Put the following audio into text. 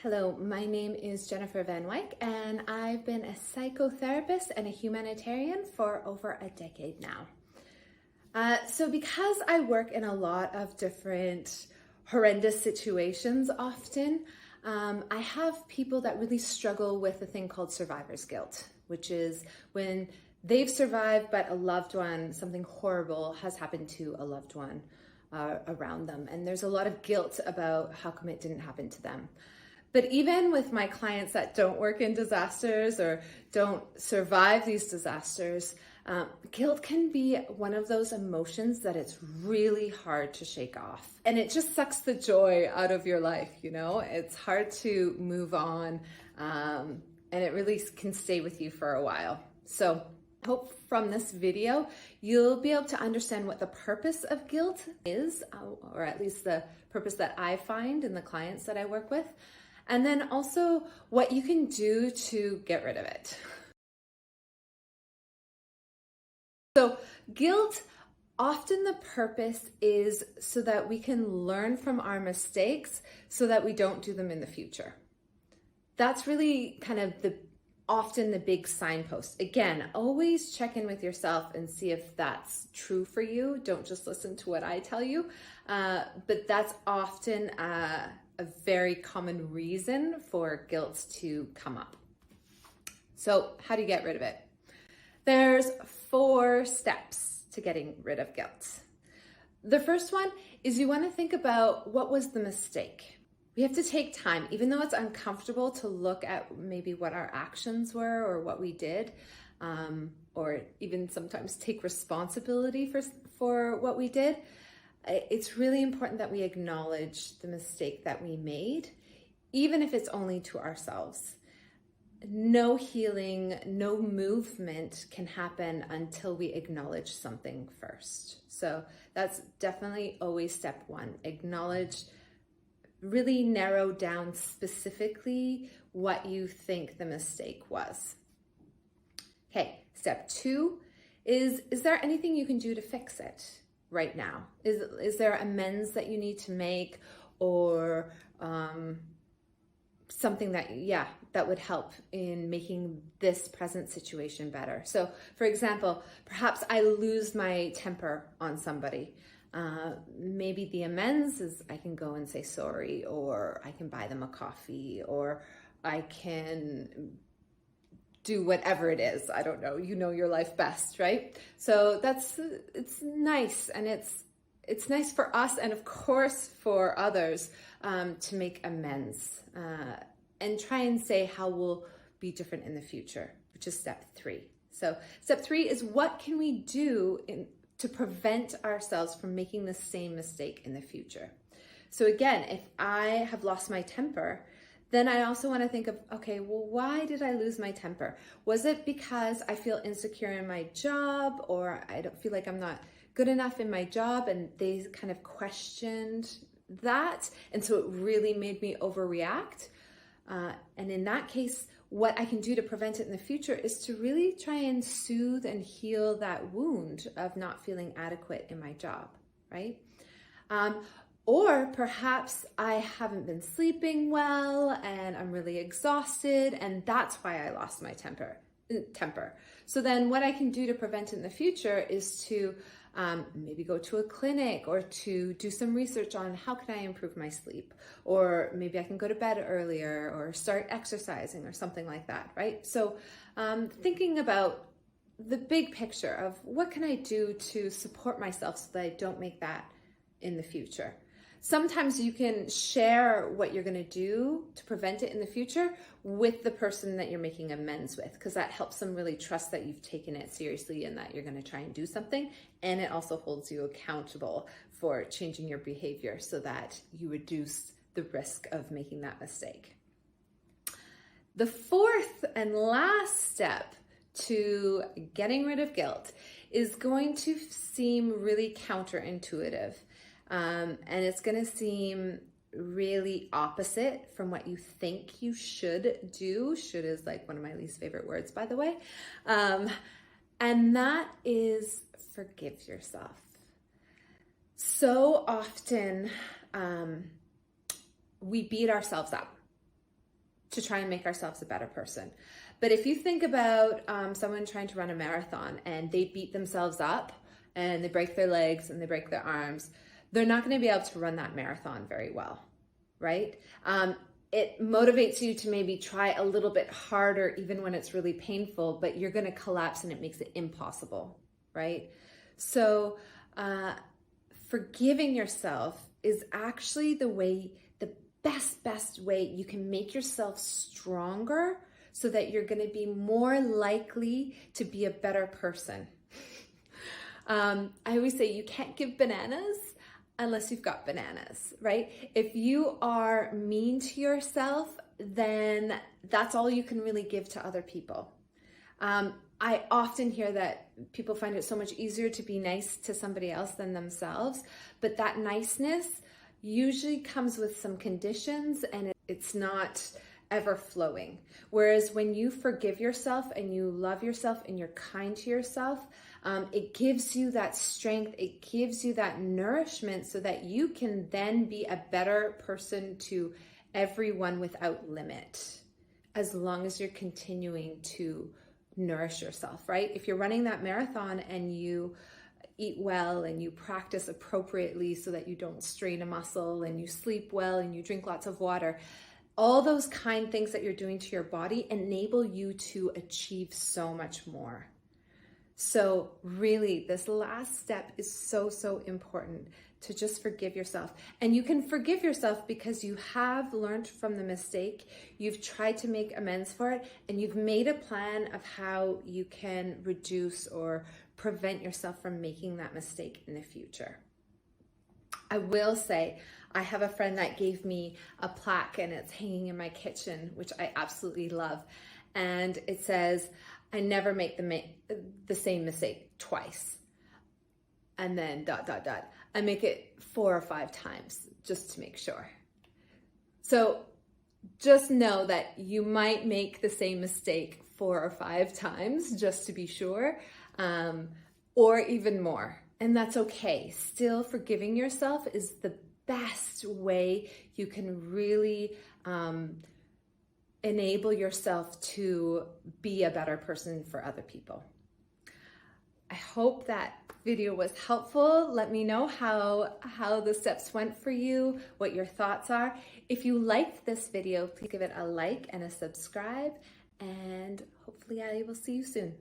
Hello, my name is Jennifer Van Wyk, and I've been a psychotherapist and a humanitarian for over a decade now. So because I work in a lot of different horrendous situations often, I have people that really struggle with a thing called survivor's guilt, which is when they've survived but a loved one, something horrible has happened to a loved one around them. And there's a lot of guilt about how come it didn't happen to them. But even with my clients that don't work in disasters or don't survive these disasters, guilt can be one of those emotions that it's really hard to shake off. And it just sucks the joy out of your life, you know? It's hard to move on, and it really can stay with you for a while. So I hope from this video, you'll be able to understand what the purpose of guilt is, or at least the purpose that I find in the clients that I work with. And then also what you can do to get rid of it. So guilt, often the purpose is so that we can learn from our mistakes so that we don't do them in the future. That's really kind of often the big signpost. Again, always check in with yourself and see if that's true for you. Don't just listen to what I tell you. But that's often a very common reason for guilt to come up. So how do you get rid of it? There's 4 steps to getting rid of guilt. The first one is you want to think about what was the mistake. We have to take time, even though it's uncomfortable, to look at maybe what our actions were or what we did, or even sometimes take responsibility for what we did. It's really important that we acknowledge the mistake that we made, even if it's only to ourselves. No healing, no movement can happen until we acknowledge something first. So that's definitely always step 1. Acknowledge, really narrow down specifically what you think the mistake was. Okay, step 2 is there anything you can do to fix it right now? Is there amends that you need to make, or something that would help in making this present situation better? So for example, perhaps I lose my temper on somebody. Maybe the amends is I can go and say sorry, or I can buy them a coffee, or I can do whatever it is. I don't know, you know your life best, right? So it's nice, and it's nice for us and of course for others to make amends and try and say how we'll be different in the future, which is step 3. So step 3 is what can we do to prevent ourselves from making the same mistake in the future. So again, if I have lost my temper, then I also want to think of, okay, well, why did I lose my temper? Was it because I feel insecure in my job, or I don't feel like I'm not good enough in my job, and they kind of questioned that, and so it really made me overreact? And in that case, what I can do to prevent it in the future is to really try and soothe and heal that wound of not feeling adequate in my job, right? Or perhaps I haven't been sleeping well and I'm really exhausted, and that's why I lost my temper. So then what I can do to prevent it in the future is to maybe go to a clinic, or to do some research on how can I improve my sleep, or maybe I can go to bed earlier, or start exercising, or something like that, right? So thinking about the big picture of what can I do to support myself so that I don't make that in the future. Sometimes you can share what you're going to do to prevent it in the future with the person that you're making amends with, because that helps them really trust that you've taken it seriously and that you're going to try and do something. And it also holds you accountable for changing your behavior so that you reduce the risk of making that mistake. The 4th and last step to getting rid of guilt is going to seem really counterintuitive. And it's going to seem really opposite from what you think you should do. Should is like one of my least favorite words, by the way. And that is forgive yourself. So often we beat ourselves up to try and make ourselves a better person. But if you think about someone trying to run a marathon and they beat themselves up and they break their legs and they break their arms, they're not going to be able to run that marathon very well, right? It motivates you to maybe try a little bit harder even when it's really painful, but you're going to collapse and it makes it impossible, right? So forgiving yourself is actually the best way you can make yourself stronger so that you're going to be more likely to be a better person. I always say you can't give bananas unless you've got bananas, right? If you are mean to yourself, then that's all you can really give to other people. I often hear that people find it so much easier to be nice to somebody else than themselves, but that niceness usually comes with some conditions and it's not ever flowing. Whereas when you forgive yourself and you love yourself and you're kind to yourself, it gives you that strength, it gives you that nourishment so that you can then be a better person to everyone without limit, as long as you're continuing to nourish yourself, right? If you're running that marathon and you eat well and you practice appropriately so that you don't strain a muscle and you sleep well and you drink lots of water, all those kind things that you're doing to your body enable you to achieve so much more. So really, this last step is so important, to just forgive yourself. And you can forgive yourself because you have learned from the mistake, you've tried to make amends for it, and you've made a plan of how you can reduce or prevent yourself from making that mistake in the future. I will say, I have a friend that gave me a plaque and it's hanging in my kitchen, which I absolutely love. And it says, I never make the same mistake twice. And then ... I make it 4 or 5 times just to make sure. So just know that you might make the same mistake 4 or 5 times just to be sure, or even more. And that's okay. Still, forgiving yourself is the best way you can really enable yourself to be a better person for other people. I hope that video was helpful. Let me know how the steps went for you, what your thoughts are. If you liked this video, please give it a like and a subscribe, and hopefully I will see you soon.